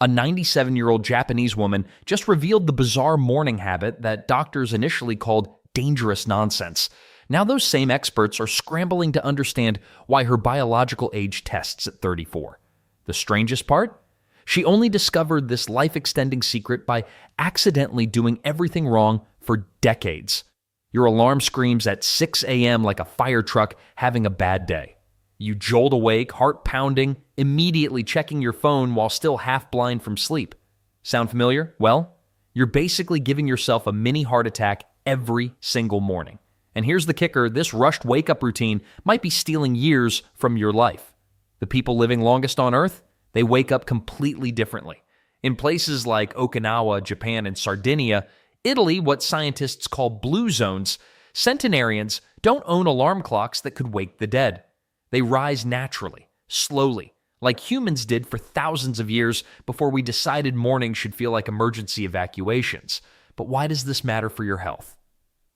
A 97-year-old Japanese woman just revealed the bizarre morning habit that doctors initially called dangerous nonsense. Now those same experts are scrambling to understand why her biological age tests at 34. The strangest part? She only discovered this life-extending secret by accidentally doing everything wrong for decades. Your alarm screams at 6 a.m. like a fire truck having a bad day. You jolt awake, heart pounding, immediately checking your phone while still half blind from sleep. Sound familiar? Well, you're basically giving yourself a mini heart attack every single morning. And here's the kicker, this rushed wake-up routine might be stealing years from your life. The people living longest on Earth, they wake up completely differently. In places like Okinawa, Japan, and Sardinia, Italy, what scientists call blue zones, centenarians don't own alarm clocks that could wake the dead. They rise naturally, slowly, like humans did for thousands of years before we decided mornings should feel like emergency evacuations. But why does this matter for your health?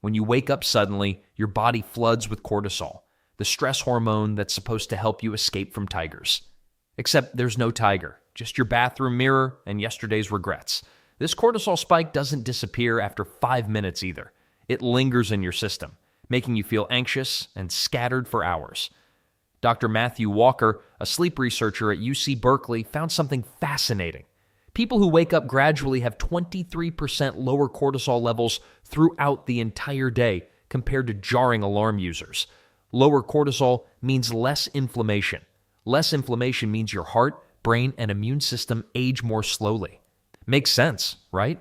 When you wake up suddenly, your body floods with cortisol, the stress hormone that's supposed to help you escape from tigers. Except there's no tiger, just your bathroom mirror and yesterday's regrets. This cortisol spike doesn't disappear after 5 minutes either. It lingers in your system, making you feel anxious and scattered for hours. Dr. Matthew Walker, a sleep researcher at UC Berkeley, found something fascinating. People who wake up gradually have 23% lower cortisol levels throughout the entire day compared to jarring alarm users. Lower cortisol means less inflammation. Less inflammation means your heart, brain, and immune system age more slowly. Makes sense, right?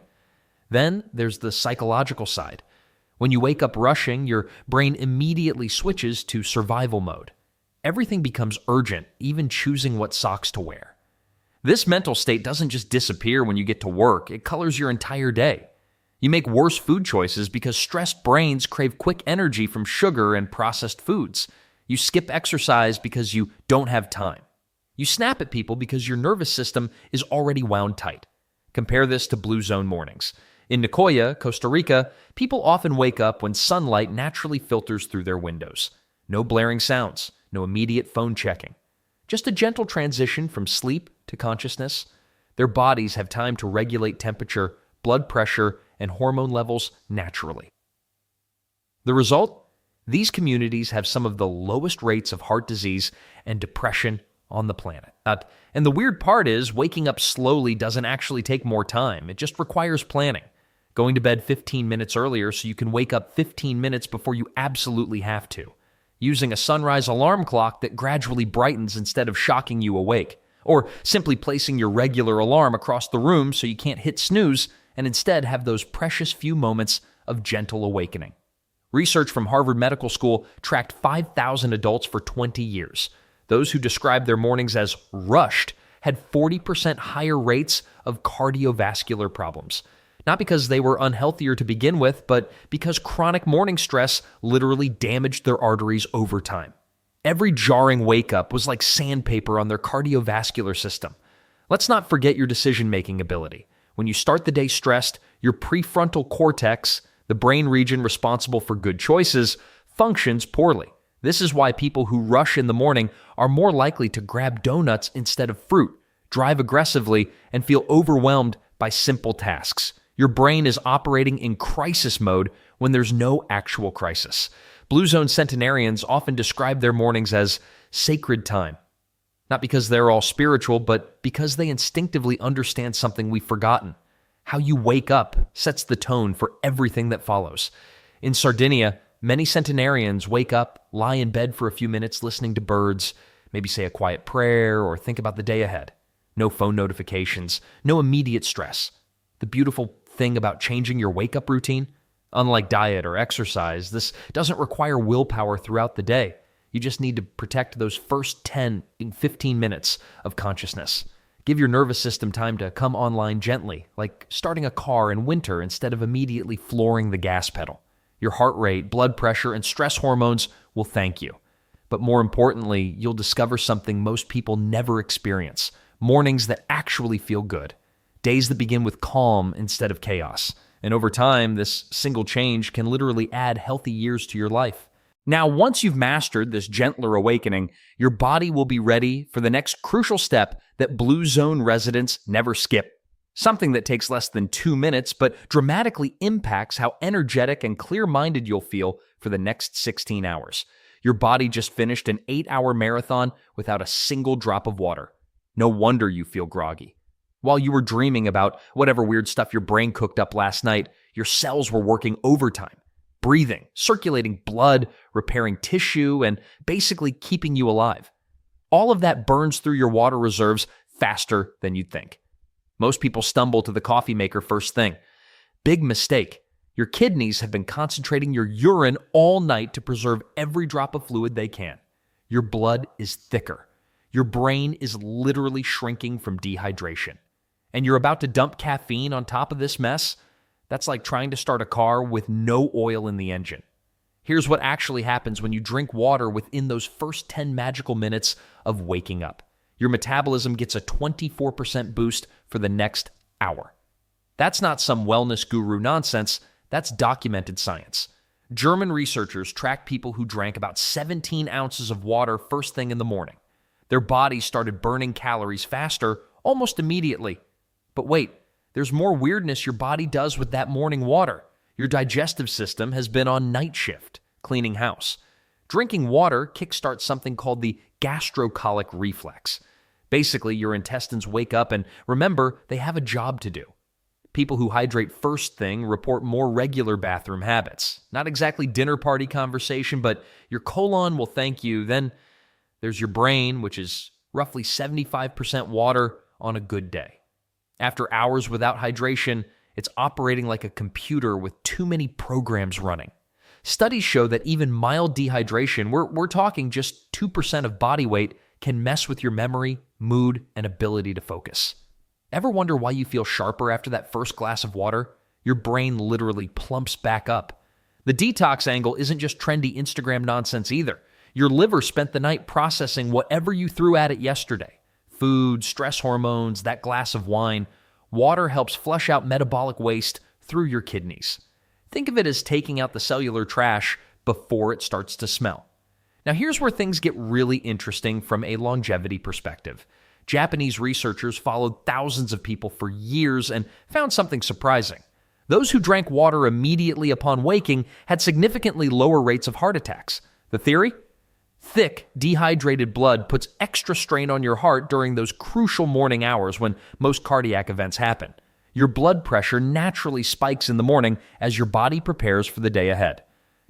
Then there's the psychological side. When you wake up rushing, your brain immediately switches to survival mode. Everything becomes urgent, even choosing what socks to wear. This mental state doesn't just disappear when you get to work, it colors your entire day. You make worse food choices because stressed brains crave quick energy from sugar and processed foods. You skip exercise because you don't have time. You snap at people because your nervous system is already wound tight. Compare this to blue zone mornings. In Nicoya, Costa Rica, people often wake up when sunlight naturally filters through their windows. No blaring sounds, no immediate phone checking. Just a gentle transition from sleep to consciousness. Their bodies have time to regulate temperature, blood pressure, and hormone levels naturally. The result? These communities have some of the lowest rates of heart disease and depression on the planet. And the weird part is, waking up slowly doesn't actually take more time. It just requires planning. Going to bed 15 minutes earlier so you can wake up 15 minutes before you absolutely have to. Using a sunrise alarm clock that gradually brightens instead of shocking you awake. Or simply placing your regular alarm across the room so you can't hit snooze and instead have those precious few moments of gentle awakening. Research from Harvard Medical School tracked 5,000 adults for 20 years. Those who described their mornings as rushed had 40% higher rates of cardiovascular problems. Not because they were unhealthier to begin with, but because chronic morning stress literally damaged their arteries over time. Every jarring wake-up was like sandpaper on their cardiovascular system. Let's not forget your decision-making ability. When you start the day stressed, your prefrontal cortex, the brain region responsible for good choices, functions poorly. This is why people who rush in the morning are more likely to grab donuts instead of fruit, drive aggressively, and feel overwhelmed by simple tasks. Your brain is operating in crisis mode when there's no actual crisis. Blue Zone centenarians often describe their mornings as sacred time. Not because they're all spiritual, but because they instinctively understand something we've forgotten. How you wake up sets the tone for everything that follows. In Sardinia, many centenarians wake up, lie in bed for a few minutes listening to birds, maybe say a quiet prayer or think about the day ahead. No phone notifications, no immediate stress. The beautiful thing about changing your wake-up routine? Unlike diet or exercise, this doesn't require willpower throughout the day. You just need to protect those first 10 and 15 minutes of consciousness. Give your nervous system time to come online gently, like starting a car in winter instead of immediately flooring the gas pedal. Your heart rate, blood pressure, and stress hormones will thank you. But more importantly, you'll discover something most people never experience: mornings that actually feel good. Days that begin with calm instead of chaos. And over time, this single change can literally add healthy years to your life. Now, once you've mastered this gentler awakening, your body will be ready for the next crucial step that Blue Zone residents never skip. Something that takes less than 2 minutes, but dramatically impacts how energetic and clear-minded you'll feel for the next 16 hours. Your body just finished an 8-hour marathon without a single drop of water. No wonder you feel groggy. While you were dreaming about whatever weird stuff your brain cooked up last night, your cells were working overtime, breathing, circulating blood, repairing tissue, and basically keeping you alive. All of that burns through your water reserves faster than you'd think. Most people stumble to the coffee maker first thing. Big mistake. Your kidneys have been concentrating your urine all night to preserve every drop of fluid they can. Your blood is thicker. Your brain is literally shrinking from dehydration. And you're about to dump caffeine on top of this mess? That's like trying to start a car with no oil in the engine. Here's what actually happens when you drink water within those first 10 magical minutes of waking up. Your metabolism gets a 24% boost for the next hour. That's not some wellness guru nonsense. That's documented science. German researchers tracked people who drank about 17 ounces of water first thing in the morning. Their bodies started burning calories faster almost immediately. But wait, there's more weirdness your body does with that morning water. Your digestive system has been on night shift, cleaning house. Drinking water kickstarts something called the gastrocolic reflex. Basically, your intestines wake up and remember they have a job to do. People who hydrate first thing report more regular bathroom habits. Not exactly dinner party conversation, but your colon will thank you. Then there's your brain, which is roughly 75% water on a good day. After hours without hydration, it's operating like a computer with too many programs running. Studies show that even mild dehydration, we're talking just 2% of body weight, can mess with your memory, mood, and ability to focus. Ever wonder why you feel sharper after that first glass of water? Your brain literally plumps back up. The detox angle isn't just trendy Instagram nonsense either. Your liver spent the night processing whatever you threw at it yesterday. Food, stress hormones, that glass of wine. Water helps flush out metabolic waste through your kidneys. Think of it as taking out the cellular trash before it starts to smell. Now here's where things get really interesting from a longevity perspective. Japanese researchers followed thousands of people for years and found something surprising. Those who drank water immediately upon waking had significantly lower rates of heart attacks. The theory? Thick, dehydrated blood puts extra strain on your heart during those crucial morning hours when most cardiac events happen. Your blood pressure naturally spikes in the morning as your body prepares for the day ahead.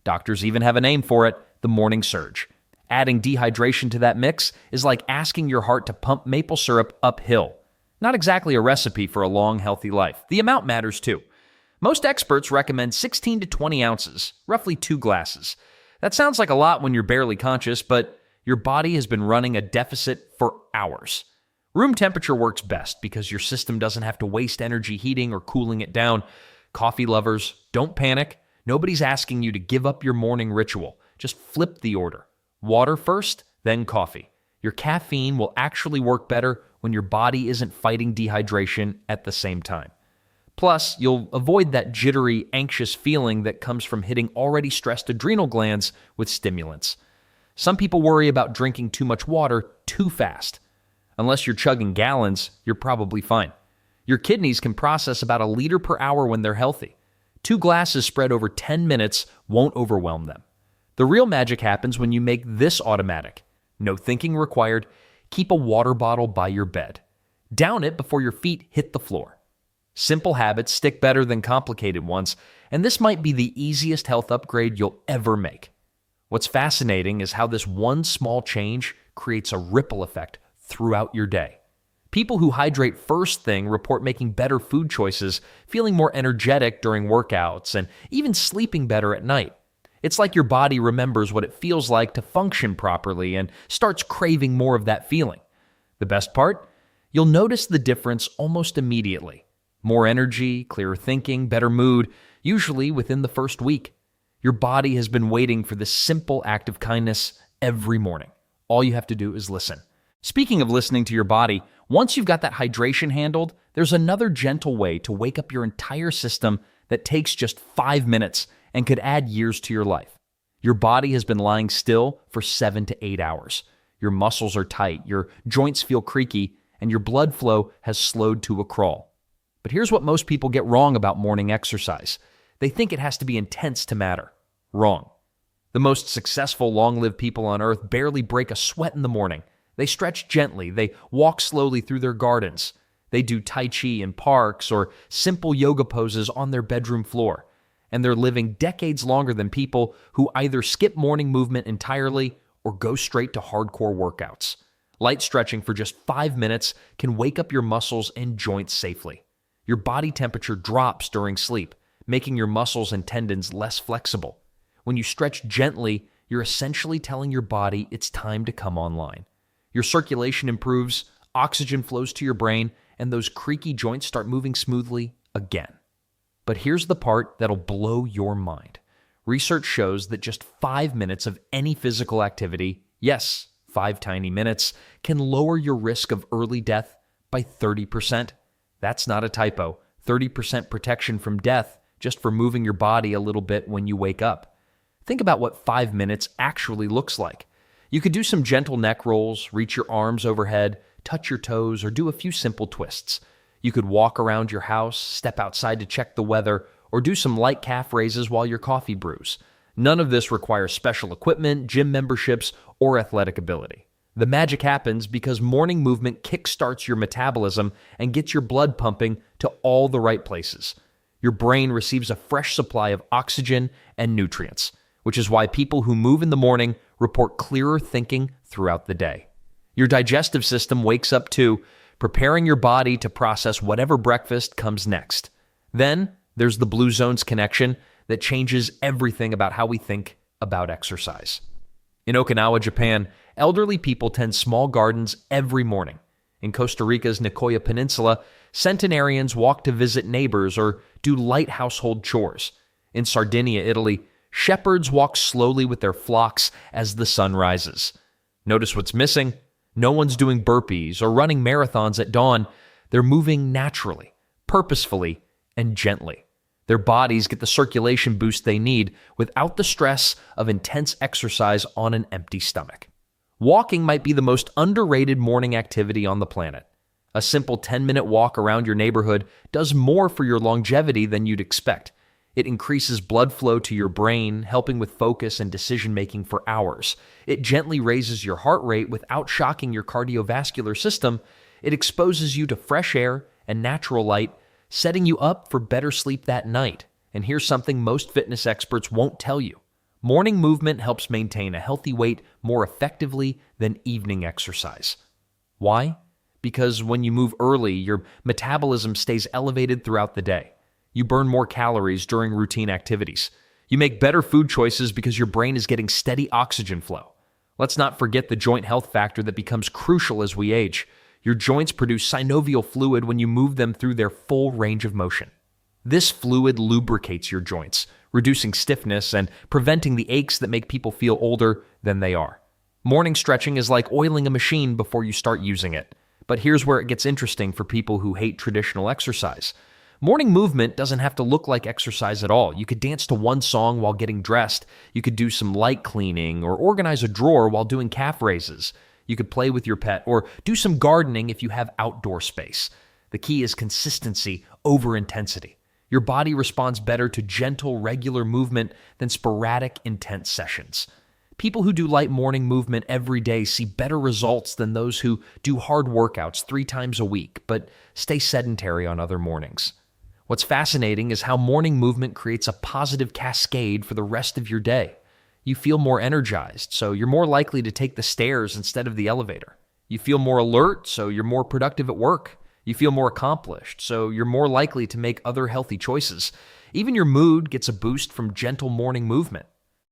Doctors even have a name for it, the morning surge. Adding dehydration to that mix is like asking your heart to pump maple syrup uphill. Not exactly a recipe for a long, healthy life. The amount matters too. Most experts recommend 16 to 20 ounces, roughly 2 glasses. That sounds like a lot when you're barely conscious, but your body has been running a deficit for hours. Room temperature works best because your system doesn't have to waste energy heating or cooling it down. Coffee lovers, don't panic. Nobody's asking you to give up your morning ritual. Just flip the order. Water first, then coffee. Your caffeine will actually work better when your body isn't fighting dehydration at the same time. Plus, you'll avoid that jittery, anxious feeling that comes from hitting already stressed adrenal glands with stimulants. Some people worry about drinking too much water too fast. Unless you're chugging gallons, you're probably fine. Your kidneys can process about 1 liter per hour when they're healthy. 2 glasses spread over 10 minutes won't overwhelm them. The real magic happens when you make this automatic. No thinking required. Keep a water bottle by your bed. Down it before your feet hit the floor. Simple habits stick better than complicated ones, and this might be the easiest health upgrade you'll ever make. What's fascinating is how this one small change creates a ripple effect throughout your day. People who hydrate first thing report making better food choices, feeling more energetic during workouts, and even sleeping better at night. It's like your body remembers what it feels like to function properly and starts craving more of that feeling. The best part? You'll notice the difference almost immediately. More energy, clearer thinking, better mood, usually within the first week. Your body has been waiting for this simple act of kindness every morning. All you have to do is listen. Speaking of listening to your body, once you've got that hydration handled, there's another gentle way to wake up your entire system that takes just 5 minutes and could add years to your life. Your body has been lying still for 7 to 8 hours. Your muscles are tight, your joints feel creaky, and your blood flow has slowed to a crawl. But here's what most people get wrong about morning exercise. They think it has to be intense to matter. Wrong. The most successful, long-lived people on earth barely break a sweat in the morning. They stretch gently. They walk slowly through their gardens. They do Tai Chi in parks or simple yoga poses on their bedroom floor. And they're living decades longer than people who either skip morning movement entirely or go straight to hardcore workouts. Light stretching for just 5 minutes can wake up your muscles and joints safely. Your body temperature drops during sleep, making your muscles and tendons less flexible. When you stretch gently, you're essentially telling your body it's time to come online. Your circulation improves, oxygen flows to your brain, and those creaky joints start moving smoothly again. But here's the part that'll blow your mind. Research shows that just 5 minutes of any physical activity, yes, 5 tiny minutes, can lower your risk of early death by 30%. That's not a typo. 30% protection from death just for moving your body a little bit when you wake up. Think about what 5 minutes actually looks like. You could do some gentle neck rolls, reach your arms overhead, touch your toes, or do a few simple twists. You could walk around your house, step outside to check the weather, or do some light calf raises while your coffee brews. None of this requires special equipment, gym memberships, or athletic ability. The magic happens because morning movement kickstarts your metabolism and gets your blood pumping to all the right places. Your brain receives a fresh supply of oxygen and nutrients, which is why people who move in the morning report clearer thinking throughout the day. Your digestive system wakes up too, preparing your body to process whatever breakfast comes next. Then there's the blue zones connection that changes everything about how we think about exercise. In Okinawa, Japan, elderly people tend small gardens every morning. In Costa Rica's Nicoya Peninsula, centenarians walk to visit neighbors or do light household chores. In Sardinia, Italy, shepherds walk slowly with their flocks as the sun rises. Notice what's missing? No one's doing burpees or running marathons at dawn. They're moving naturally, purposefully, and gently. Their bodies get the circulation boost they need without the stress of intense exercise on an empty stomach. Walking might be the most underrated morning activity on the planet. A simple 10-minute walk around your neighborhood does more for your longevity than you'd expect. It increases blood flow to your brain, helping with focus and decision-making for hours. It gently raises your heart rate without shocking your cardiovascular system. It exposes you to fresh air and natural light, setting you up for better sleep that night. And here's something most fitness experts won't tell you. Morning movement helps maintain a healthy weight more effectively than evening exercise. Why? Because when you move early, your metabolism stays elevated throughout the day. You burn more calories during routine activities. You make better food choices because your brain is getting steady oxygen flow. Let's not forget the joint health factor that becomes crucial as we age. Your joints produce synovial fluid when you move them through their full range of motion. This fluid lubricates your joints, reducing stiffness and preventing the aches that make people feel older than they are. Morning stretching is like oiling a machine before you start using it. But here's where it gets interesting for people who hate traditional exercise. Morning movement doesn't have to look like exercise at all. You could dance to one song while getting dressed. You could do some light cleaning or organize a drawer while doing calf raises. You could play with your pet or do some gardening if you have outdoor space. The key is consistency over intensity. Your body responds better to gentle, regular movement than sporadic, intense sessions. People who do light morning movement every day see better results than those who do hard workouts 3 times a week, but stay sedentary on other mornings. What's fascinating is how morning movement creates a positive cascade for the rest of your day. You feel more energized, so you're more likely to take the stairs instead of the elevator. You feel more alert, so you're more productive at work. You feel more accomplished, so you're more likely to make other healthy choices. Even your mood gets a boost from gentle morning movement.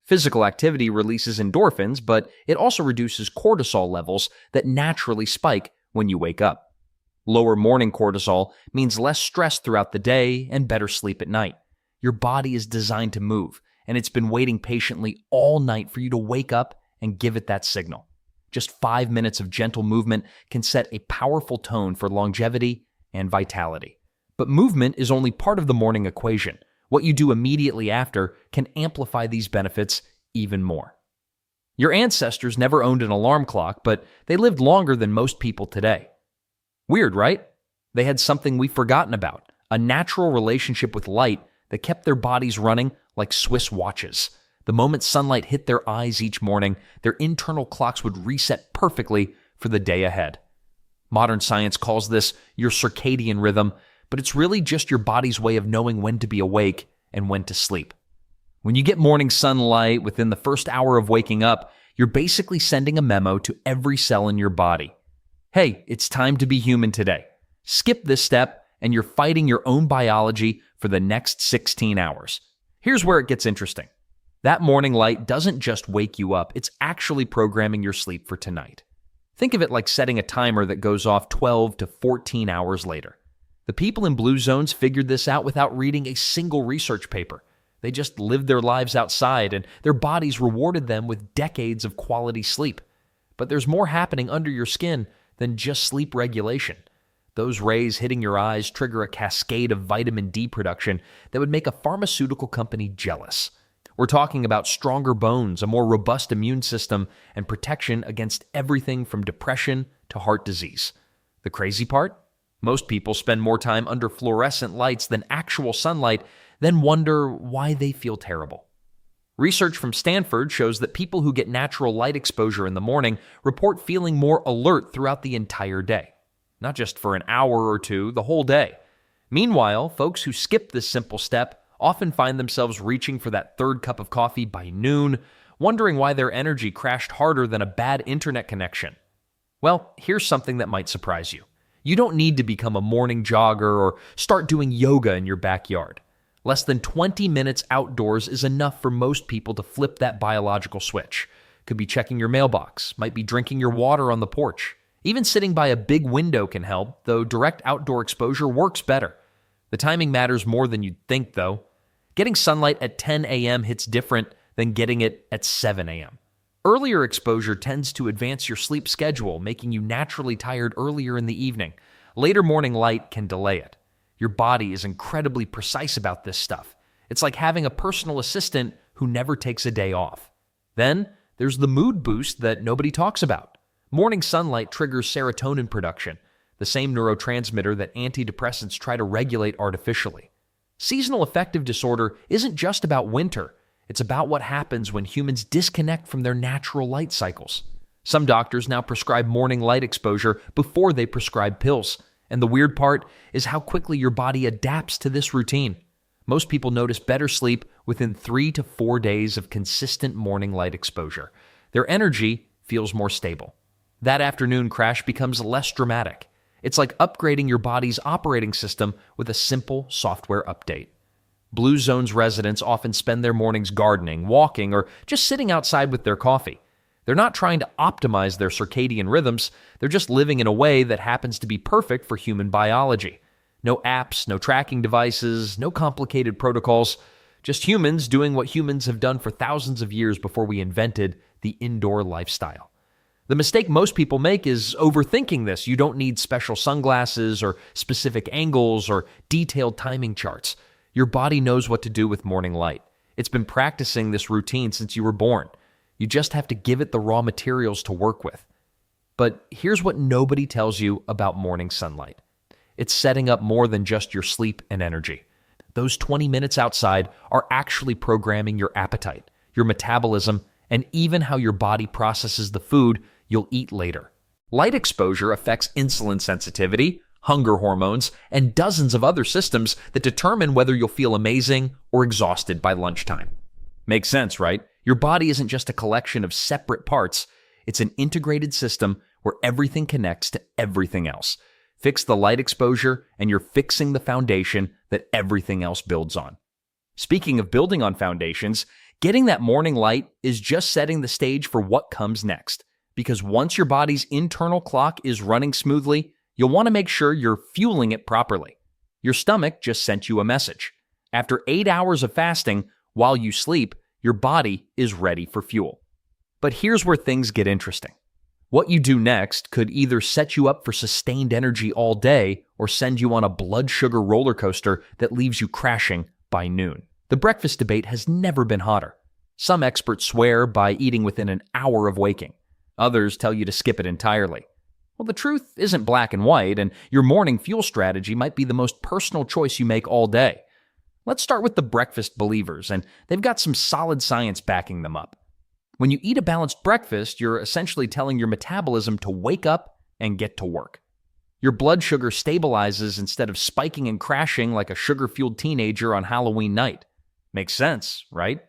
Physical activity releases endorphins, but it also reduces cortisol levels that naturally spike when you wake up. Lower morning cortisol means less stress throughout the day and better sleep at night. Your body is designed to move, and it's been waiting patiently all night for you to wake up and give it that signal. Just 5 minutes of gentle movement can set a powerful tone for longevity and vitality. But movement is only part of the morning equation. What you do immediately after can amplify these benefits even more. Your ancestors never owned an alarm clock, but they lived longer than most people today. Weird, right? They had something we've forgotten about, a natural relationship with light that kept their bodies running like Swiss watches. The moment sunlight hit their eyes each morning, their internal clocks would reset perfectly for the day ahead. Modern science calls this your circadian rhythm, but it's really just your body's way of knowing when to be awake and when to sleep. When you get morning sunlight within the first hour of waking up, you're basically sending a memo to every cell in your body. Hey, it's time to be human today. Skip this step, and you're fighting your own biology for the next 16 hours. Here's where it gets interesting. That morning light doesn't just wake you up, it's actually programming your sleep for tonight. Think of it like setting a timer that goes off 12 to 14 hours later. The people in blue zones figured this out without reading a single research paper. They just lived their lives outside, and their bodies rewarded them with decades of quality sleep. But there's more happening under your skin than just sleep regulation. Those rays hitting your eyes trigger a cascade of vitamin D production that would make a pharmaceutical company jealous. We're talking about stronger bones, a more robust immune system, and protection against everything from depression to heart disease. The crazy part? Most people spend more time under fluorescent lights than actual sunlight, then wonder why they feel terrible. Research from Stanford shows that people who get natural light exposure in the morning report feeling more alert throughout the entire day. Not just for an hour or two, the whole day. Meanwhile, folks who skip this simple step often find themselves reaching for that third cup of coffee by noon, wondering why their energy crashed harder than a bad internet connection. Well, here's something that might surprise you. You don't need to become a morning jogger or start doing yoga in your backyard. Less than 20 minutes outdoors is enough for most people to flip that biological switch. Could be checking your mailbox, might be drinking your water on the porch. Even sitting by a big window can help, though direct outdoor exposure works better. The timing matters more than you'd think, though. Getting sunlight at 10 a.m. hits different than getting it at 7 a.m. Earlier exposure tends to advance your sleep schedule, making you naturally tired earlier in the evening. Later morning light can delay it. Your body is incredibly precise about this stuff. It's like having a personal assistant who never takes a day off. Then, there's the mood boost that nobody talks about. Morning sunlight triggers serotonin production, the same neurotransmitter that antidepressants try to regulate artificially. Seasonal affective disorder isn't just about winter. It's about what happens when humans disconnect from their natural light cycles. Some doctors now prescribe morning light exposure before they prescribe pills. And the weird part is how quickly your body adapts to this routine. Most people notice better sleep within 3 to 4 days of consistent morning light exposure. Their energy feels more stable. That afternoon crash becomes less dramatic. It's like upgrading your body's operating system with a simple software update. Blue Zones residents often spend their mornings gardening, walking, or just sitting outside with their coffee. They're not trying to optimize their circadian rhythms, they're just living in a way that happens to be perfect for human biology. No apps, no tracking devices, no complicated protocols, just humans doing what humans have done for thousands of years before we invented the indoor lifestyle. The mistake most people make is overthinking this. You don't need special sunglasses or specific angles or detailed timing charts. Your body knows what to do with morning light. It's been practicing this routine since you were born. You just have to give it the raw materials to work with. But here's what nobody tells you about morning sunlight. It's setting up more than just your sleep and energy. Those 20 minutes outside are actually programming your appetite, your metabolism, and even how your body processes the food you'll eat later. Light exposure affects insulin sensitivity, hunger hormones, and dozens of other systems that determine whether you'll feel amazing or exhausted by lunchtime. Makes sense, right? Your body isn't just a collection of separate parts. It's an integrated system where everything connects to everything else. Fix the light exposure, and you're fixing the foundation that everything else builds on. Speaking of building on foundations, getting that morning light is just setting the stage for what comes next. Because once your body's internal clock is running smoothly, you'll want to make sure you're fueling it properly. Your stomach just sent you a message. After 8 hours of fasting, while you sleep, your body is ready for fuel. But here's where things get interesting. What you do next could either set you up for sustained energy all day or send you on a blood sugar roller coaster that leaves you crashing by noon. The breakfast debate has never been hotter. Some experts swear by eating within an hour of waking. Others tell you to skip it entirely. Well, the truth isn't black and white, and your morning fuel strategy might be the most personal choice you make all day. Let's start with the breakfast believers, and they've got some solid science backing them up. When you eat a balanced breakfast, you're essentially telling your metabolism to wake up and get to work. Your blood sugar stabilizes instead of spiking and crashing like a sugar-fueled teenager on Halloween night. Makes sense, right?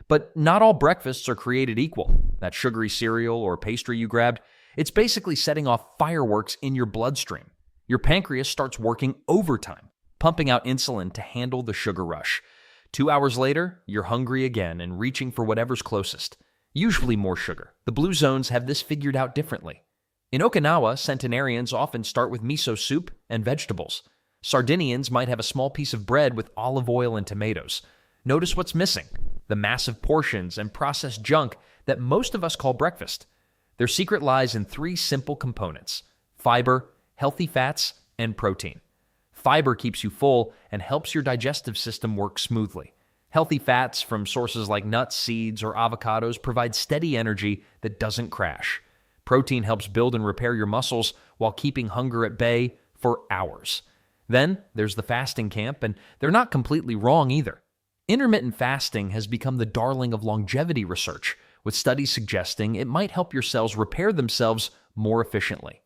But not all breakfasts are created equal. That sugary cereal or pastry you grabbed, it's basically setting off fireworks in your bloodstream. Your pancreas starts working overtime, pumping out insulin to handle the sugar rush. 2 hours later, you're hungry again and reaching for whatever's closest. Usually more sugar. The blue zones have this figured out differently. In Okinawa, centenarians often start with miso soup and vegetables. Sardinians might have a small piece of bread with olive oil and tomatoes. Notice what's missing: the massive portions and processed junk that most of us call breakfast. Their secret lies in 3 simple components: fiber, healthy fats, and protein. Fiber keeps you full and helps your digestive system work smoothly. Healthy fats from sources like nuts, seeds, or avocados provide steady energy that doesn't crash. Protein helps build and repair your muscles while keeping hunger at bay for hours. Then there's the fasting camp, and they're not completely wrong either. Intermittent fasting has become the darling of longevity research, with studies suggesting it might help your cells repair themselves more efficiently.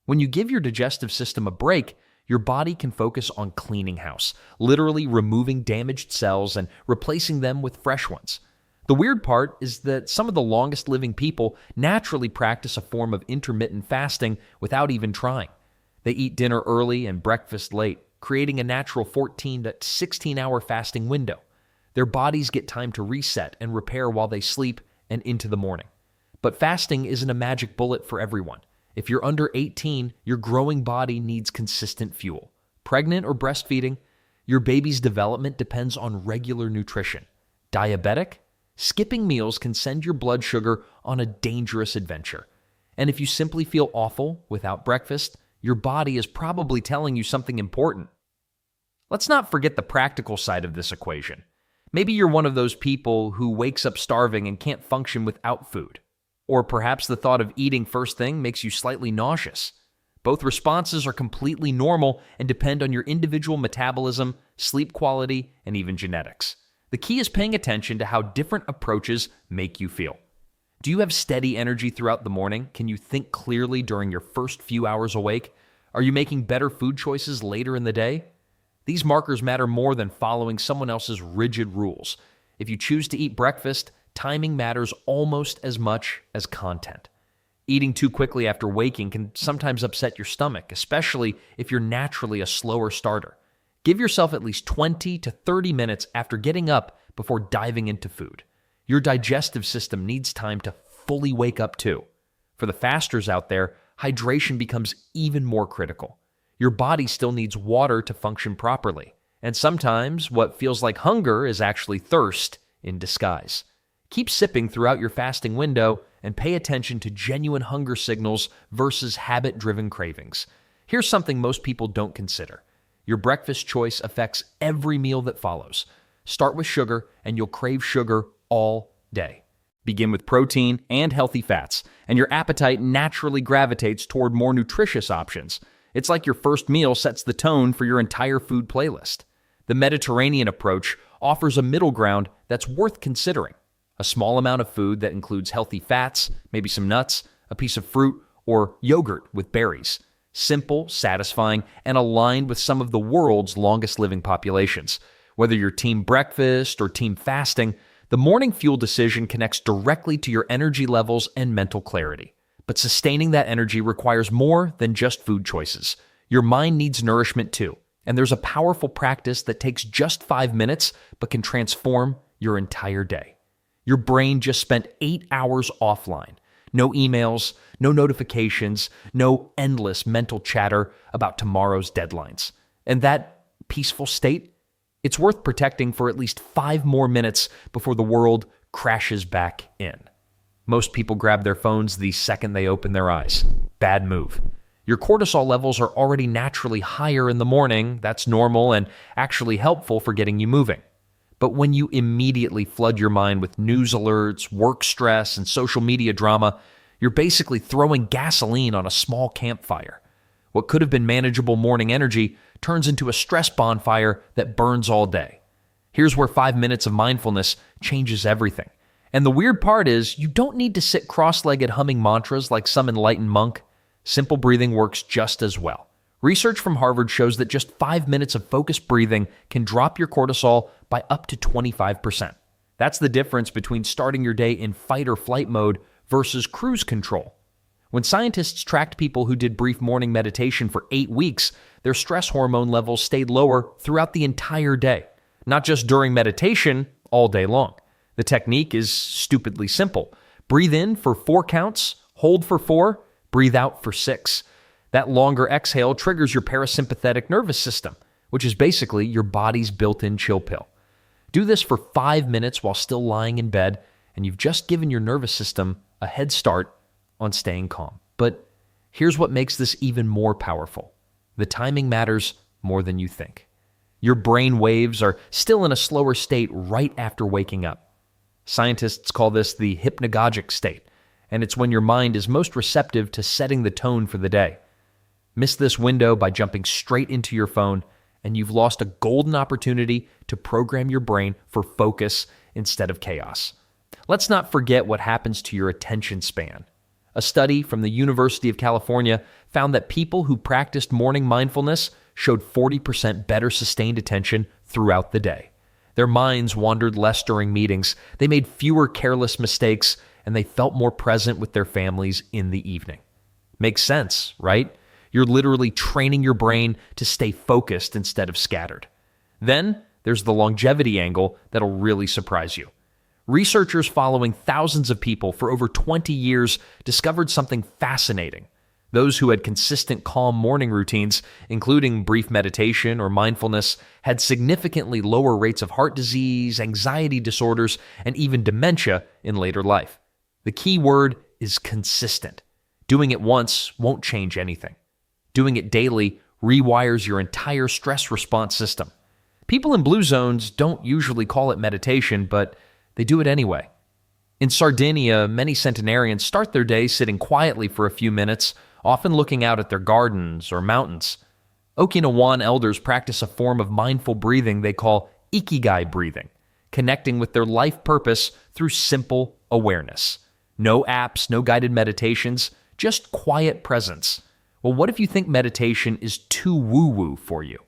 When you give your digestive system a break, your body can focus on cleaning house, literally removing damaged cells and replacing them with fresh ones. The weird part is that some of the longest living people naturally practice a form of intermittent fasting without even trying. They eat dinner early and breakfast late, creating a natural 14 to 16-hour fasting window. Their bodies get time to reset and repair while they sleep and into the morning. But fasting isn't a magic bullet for everyone. If you're under 18, your growing body needs consistent fuel. Pregnant or breastfeeding, your baby's development depends on regular nutrition. Diabetic? Skipping meals can send your blood sugar on a dangerous adventure. And if you simply feel awful without breakfast, your body is probably telling you something important. Let's not forget the practical side of this equation. Maybe you're one of those people who wakes up starving and can't function without food. Or perhaps the thought of eating first thing makes you slightly nauseous. Both responses are completely normal and depend on your individual metabolism, sleep quality, and even genetics. The key is paying attention to how different approaches make you feel. Do you have steady energy throughout the morning? Can you think clearly during your first few hours awake? Are you making better food choices later in the day? These markers matter more than following someone else's rigid rules. If you choose to eat breakfast, timing matters almost as much as content. Eating too quickly after waking can sometimes upset your stomach, especially if you're naturally a slower starter. Give yourself at least 20 to 30 minutes after getting up before diving into food. Your digestive system needs time to fully wake up too. For the fasters out there, hydration becomes even more critical. Your body still needs water to function properly, and sometimes what feels like hunger is actually thirst in disguise. Keep sipping throughout your fasting window and pay attention to genuine hunger signals versus habit-driven cravings. Here's something most people don't consider. Your breakfast choice affects every meal that follows. Start with sugar, and you'll crave sugar all day. Begin with protein and healthy fats, and your appetite naturally gravitates toward more nutritious options. It's like your first meal sets the tone for your entire food playlist. The Mediterranean approach offers a middle ground that's worth considering. A small amount of food that includes healthy fats, maybe some nuts, a piece of fruit, or yogurt with berries. Simple, satisfying, and aligned with some of the world's longest living populations. Whether you're team breakfast or team fasting, the morning fuel decision connects directly to your energy levels and mental clarity. But sustaining that energy requires more than just food choices. Your mind needs nourishment too, and there's a powerful practice that takes just 5 minutes but can transform your entire day. Your brain just spent 8 hours offline. No emails, no notifications, no endless mental chatter about tomorrow's deadlines. And that peaceful state, it's worth protecting for at least 5 more minutes before the world crashes back in. Most people grab their phones the second they open their eyes. Bad move. Your cortisol levels are already naturally higher in the morning. That's normal and actually helpful for getting you moving. But when you immediately flood your mind with news alerts, work stress, and social media drama, you're basically throwing gasoline on a small campfire. What could have been manageable morning energy turns into a stress bonfire that burns all day. Here's where 5 minutes of mindfulness changes everything. And the weird part is, you don't need to sit cross-legged humming mantras like some enlightened monk. Simple breathing works just as well. Research from Harvard shows that just 5 minutes of focused breathing can drop your cortisol by up to 25%. That's the difference between starting your day in fight or flight mode versus cruise control. When scientists tracked people who did brief morning meditation for 8 weeks, their stress hormone levels stayed lower throughout the entire day. Not just during meditation, all day long. The technique is stupidly simple. Breathe in for 4 counts, hold for 4, breathe out for 6. That longer exhale triggers your parasympathetic nervous system, which is basically your body's built-in chill pill. Do this for 5 minutes while still lying in bed, and you've just given your nervous system a head start on staying calm. But here's what makes this even more powerful. The timing matters more than you think. Your brain waves are still in a slower state right after waking up. Scientists call this the hypnagogic state, and it's when your mind is most receptive to setting the tone for the day. Miss this window by jumping straight into your phone, and you've lost a golden opportunity to program your brain for focus instead of chaos. Let's not forget what happens to your attention span. A study from the University of California found that people who practiced morning mindfulness showed 40% better sustained attention throughout the day. Their minds wandered less during meetings, they made fewer careless mistakes, and they felt more present with their families in the evening. Makes sense, right? You're literally training your brain to stay focused instead of scattered. Then there's the longevity angle that'll really surprise you. Researchers following thousands of people for over 20 years discovered something fascinating. Those who had consistent calm morning routines, including brief meditation or mindfulness, had significantly lower rates of heart disease, anxiety disorders, and even dementia in later life. The key word is consistent. Doing it once won't change anything. Doing it daily rewires your entire stress response system. People in blue zones don't usually call it meditation, but they do it anyway. In Sardinia, many centenarians start their day sitting quietly for a few minutes, often looking out at their gardens or mountains. Okinawan elders practice a form of mindful breathing they call ikigai breathing, connecting with their life purpose through simple awareness. No apps, no guided meditations, just quiet presence. Well, what if you think meditation is too woo-woo for you?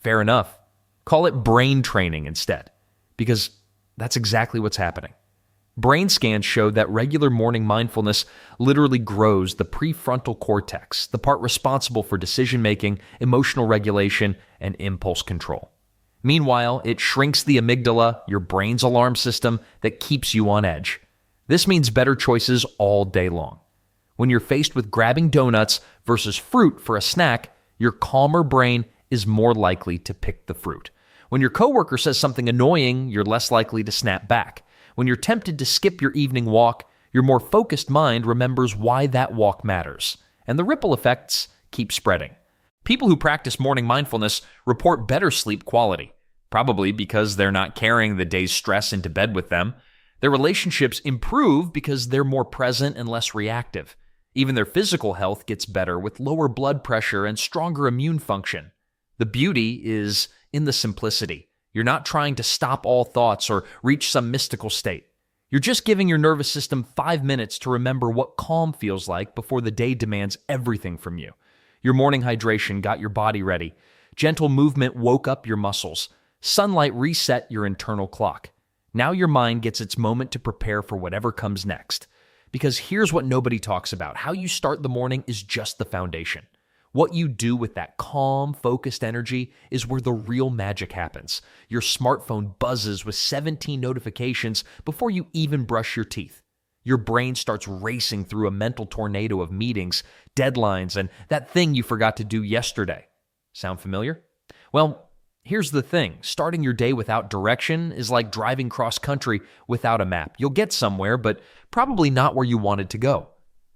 Fair enough. Call it brain training instead, because that's exactly what's happening. Brain scans showed that regular morning mindfulness literally grows the prefrontal cortex, the part responsible for decision-making, emotional regulation, and impulse control. Meanwhile, it shrinks the amygdala, your brain's alarm system that keeps you on edge. This means better choices all day long. When you're faced with grabbing donuts versus fruit for a snack, your calmer brain is more likely to pick the fruit. When your coworker says something annoying, you're less likely to snap back. When you're tempted to skip your evening walk, your more focused mind remembers why that walk matters, and the ripple effects keep spreading. People who practice morning mindfulness report better sleep quality, probably because they're not carrying the day's stress into bed with them. Their relationships improve because they're more present and less reactive. Even their physical health gets better with lower blood pressure and stronger immune function. The beauty is in the simplicity. You're not trying to stop all thoughts or reach some mystical state. You're just giving your nervous system 5 minutes to remember what calm feels like before the day demands everything from you. Your morning hydration got your body ready. Gentle movement woke up your muscles. Sunlight reset your internal clock. Now your mind gets its moment to prepare for whatever comes next. Because here's what nobody talks about. How you start the morning is just the foundation. What you do with that calm, focused energy is where the real magic happens. Your smartphone buzzes with 17 notifications before you even brush your teeth. Your brain starts racing through a mental tornado of meetings, deadlines, and that thing you forgot to do yesterday. Sound familiar? Well, here's the thing. Starting your day without direction is like driving cross-country without a map. You'll get somewhere, but probably not where you wanted to go.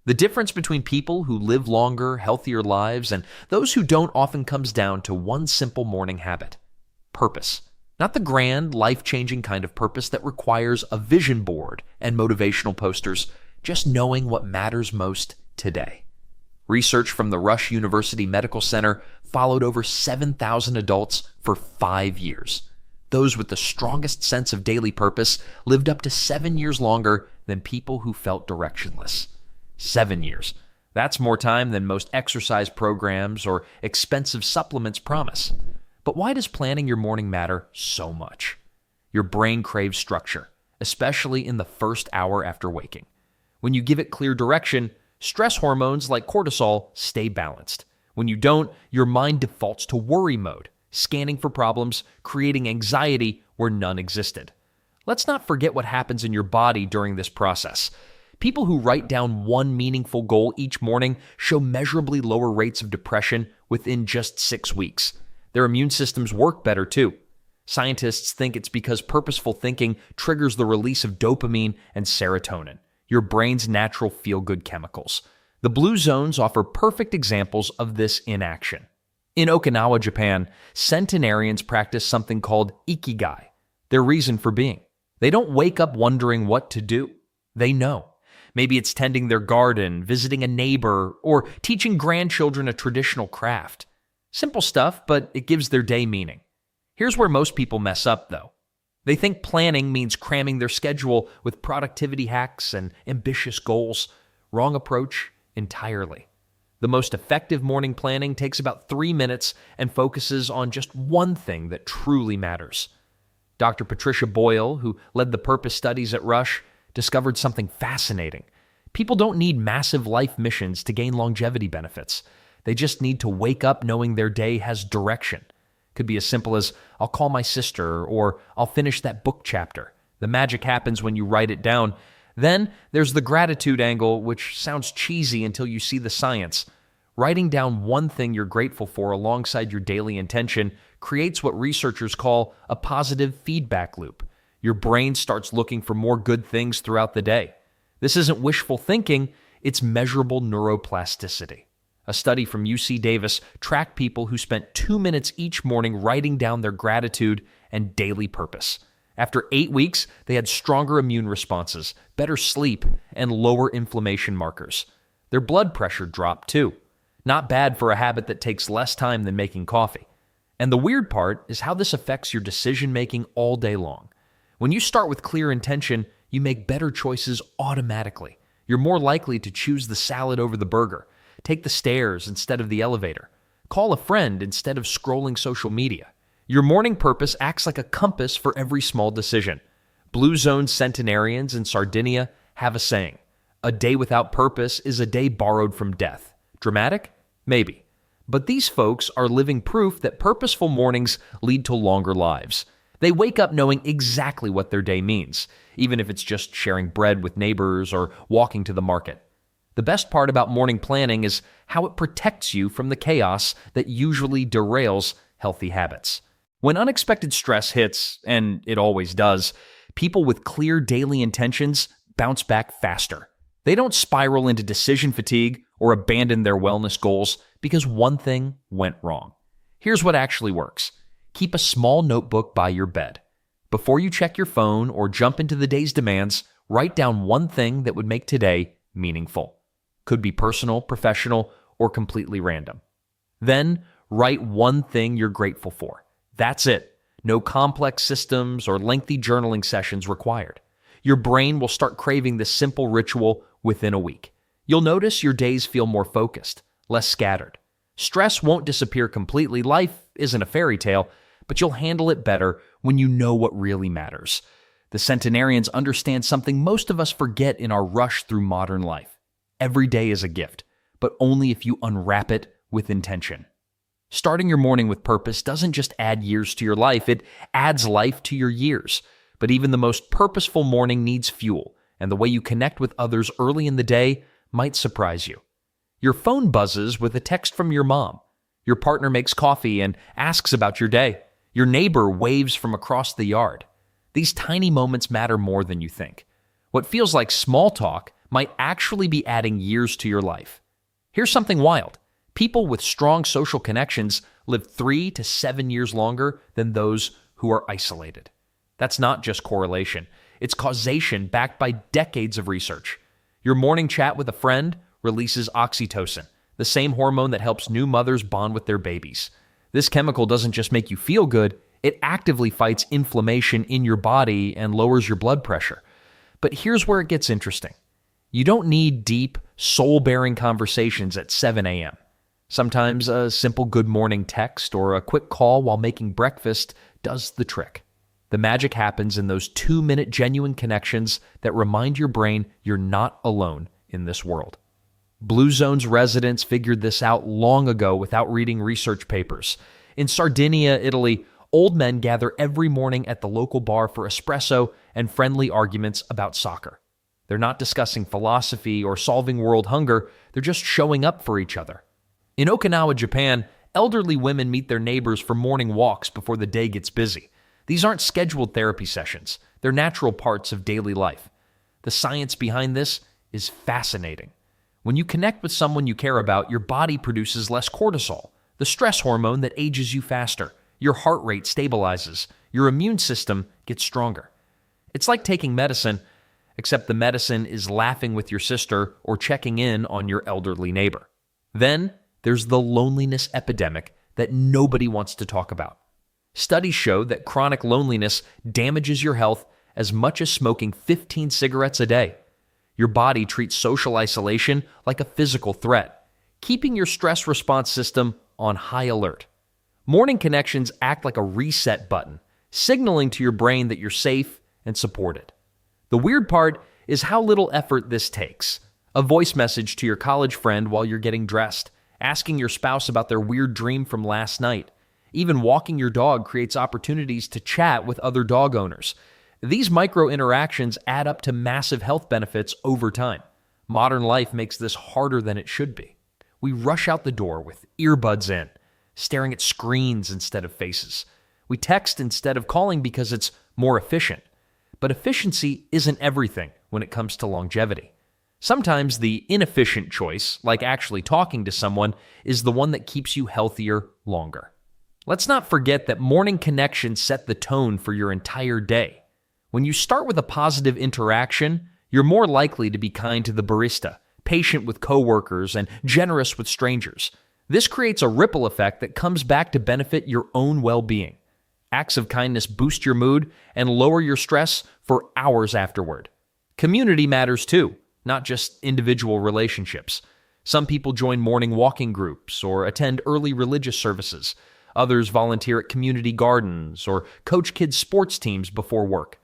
The difference between people who live longer, healthier lives and those who don't often comes down to one simple morning habit: purpose. Not the grand, life-changing kind of purpose that requires a vision board and motivational posters, just knowing what matters most today. Research from the Rush University Medical Center followed over 7,000 adults for 5 years. Those with the strongest sense of daily purpose lived up to 7 years longer than people who felt directionless. 7 years. That's more time than most exercise programs or expensive supplements promise. But why does planning your morning matter so much? Your brain craves structure, especially in the first hour after waking. When you give it clear direction, stress hormones like cortisol stay balanced. When you don't, your mind defaults to worry mode, scanning for problems, creating anxiety where none existed. Let's not forget what happens in your body during this process. People who write down one meaningful goal each morning show measurably lower rates of depression within just 6 weeks. Their immune systems work better too. Scientists think it's because purposeful thinking triggers the release of dopamine and serotonin, your brain's natural feel-good chemicals. The blue zones offer perfect examples of this in action. In Okinawa, Japan, centenarians practice something called ikigai, their reason for being. They don't wake up wondering what to do. They know. Maybe it's tending their garden, visiting a neighbor, or teaching grandchildren a traditional craft. Simple stuff, but it gives their day meaning. Here's where most people mess up, though. They think planning means cramming their schedule with productivity hacks and ambitious goals. Wrong approach entirely. The most effective morning planning takes about 3 minutes and focuses on just one thing that truly matters. Dr. Patricia Boyle, who led the purpose studies at Rush, discovered something fascinating. People don't need massive life missions to gain longevity benefits. They just need to wake up knowing their day has direction. Could be as simple as, I'll call my sister, or I'll finish that book chapter. The magic happens when you write it down. Then there's the gratitude angle, which sounds cheesy until you see the science. Writing down one thing you're grateful for alongside your daily intention creates what researchers call a positive feedback loop. Your brain starts looking for more good things throughout the day. This isn't wishful thinking, it's measurable neuroplasticity. A study from UC Davis tracked people who spent 2 minutes each morning writing down their gratitude and daily purpose. After 8 weeks, they had stronger immune responses, better sleep, and lower inflammation markers. Their blood pressure dropped too. Not bad for a habit that takes less time than making coffee. And the weird part is how this affects your decision-making all day long. When you start with clear intention, you make better choices automatically. You're more likely to choose the salad over the burger, take the stairs instead of the elevator, call a friend instead of scrolling social media. Your morning purpose acts like a compass for every small decision. Blue Zone centenarians in Sardinia have a saying, "A day without purpose is a day borrowed from death." Dramatic? Maybe. But these folks are living proof that purposeful mornings lead to longer lives. They wake up knowing exactly what their day means, even if it's just sharing bread with neighbors or walking to the market. The best part about morning planning is how it protects you from the chaos that usually derails healthy habits. When unexpected stress hits, and it always does, people with clear daily intentions bounce back faster. They don't spiral into decision fatigue or abandon their wellness goals because one thing went wrong. Here's what actually works. Keep a small notebook by your bed. Before you check your phone or jump into the day's demands, write down one thing that would make today meaningful. Could be personal, professional, or completely random. Then, write one thing you're grateful for. That's it. No complex systems or lengthy journaling sessions required. Your brain will start craving this simple ritual within a week. You'll notice your days feel more focused, less scattered. Stress won't disappear completely. Life isn't a fairy tale, but you'll handle it better when you know what really matters. The centenarians understand something most of us forget in our rush through modern life. Every day is a gift, but only if you unwrap it with intention. Starting your morning with purpose doesn't just add years to your life, it adds life to your years. But even the most purposeful morning needs fuel, and the way you connect with others early in the day might surprise you. Your phone buzzes with a text from your mom. Your partner makes coffee and asks about your day. Your neighbor waves from across the yard. These tiny moments matter more than you think. What feels like small talk might actually be adding years to your life. Here's something wild. People with strong social connections live 3 to 7 years longer than those who are isolated. That's not just correlation. It's causation backed by decades of research. Your morning chat with a friend releases oxytocin, the same hormone that helps new mothers bond with their babies. This chemical doesn't just make you feel good, it actively fights inflammation in your body and lowers your blood pressure. But here's where it gets interesting. You don't need deep, soul-bearing conversations at 7 a.m. Sometimes a simple good morning text or a quick call while making breakfast does the trick. The magic happens in those 2-minute genuine connections that remind your brain you're not alone in this world. Blue Zone's residents figured this out long ago without reading research papers. In Sardinia, Italy, old men gather every morning at the local bar for espresso and friendly arguments about soccer. They're not discussing philosophy or solving world hunger, they're just showing up for each other. In Okinawa, Japan, elderly women meet their neighbors for morning walks before the day gets busy. These aren't scheduled therapy sessions, they're natural parts of daily life. The science behind this is fascinating. When you connect with someone you care about, your body produces less cortisol, the stress hormone that ages you faster. Your heart rate stabilizes. Your immune system gets stronger. It's like taking medicine, except the medicine is laughing with your sister or checking in on your elderly neighbor. Then there's the loneliness epidemic that nobody wants to talk about. Studies show that chronic loneliness damages your health as much as smoking 15 cigarettes a day. Your body treats social isolation like a physical threat, keeping your stress response system on high alert. Morning connections act like a reset button, signaling to your brain that you're safe and supported. The weird part is how little effort this takes. A voice message to your college friend while you're getting dressed, asking your spouse about their weird dream from last night. Even walking your dog creates opportunities to chat with other dog owners. These micro interactions add up to massive health benefits over time. Modern life makes this harder than it should be. We rush out the door with earbuds in, staring at screens instead of faces. We text instead of calling because it's more efficient. But efficiency isn't everything when it comes to longevity. Sometimes the inefficient choice, like actually talking to someone, is the one that keeps you healthier longer. Let's not forget that morning connections set the tone for your entire day. When you start with a positive interaction, you're more likely to be kind to the barista, patient with coworkers, and generous with strangers. This creates a ripple effect that comes back to benefit your own well-being. Acts of kindness boost your mood and lower your stress for hours afterward. Community matters too, not just individual relationships. Some people join morning walking groups or attend early religious services. Others volunteer at community gardens or coach kids' sports teams before work.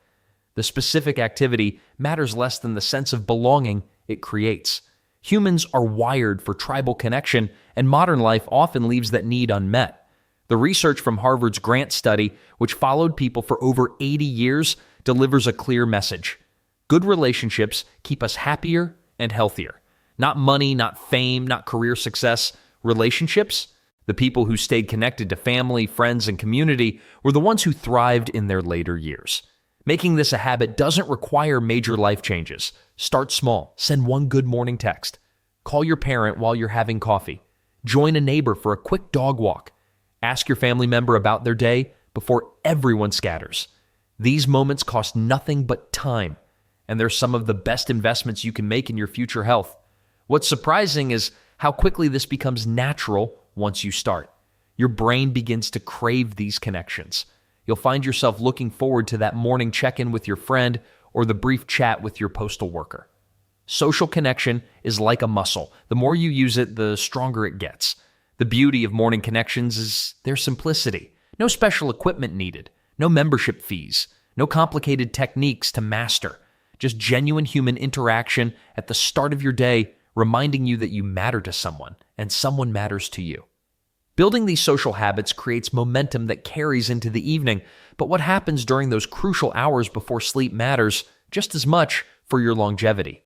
The specific activity matters less than the sense of belonging it creates. Humans are wired for tribal connection, and modern life often leaves that need unmet. The research from Harvard's Grant study, which followed people for over 80 years, delivers a clear message. Good relationships keep us happier and healthier. Not money, not fame, not career success. Relationships, the people who stayed connected to family, friends, and community, were the ones who thrived in their later years. Making this a habit doesn't require major life changes. Start small. Send one good morning text. Call your parent while you're having coffee. Join a neighbor for a quick dog walk. Ask your family member about their day before everyone scatters. These moments cost nothing but time, and they're some of the best investments you can make in your future health. What's surprising is how quickly this becomes natural once you start. Your brain begins to crave these connections. You'll find yourself looking forward to that morning check-in with your friend or the brief chat with your postal worker. Social connection is like a muscle. The more you use it, the stronger it gets. The beauty of morning connections is their simplicity. No special equipment needed, no membership fees, no complicated techniques to master. Just genuine human interaction at the start of your day, reminding you that you matter to someone and someone matters to you. Building these social habits creates momentum that carries into the evening, but what happens during those crucial hours before sleep matters just as much for your longevity.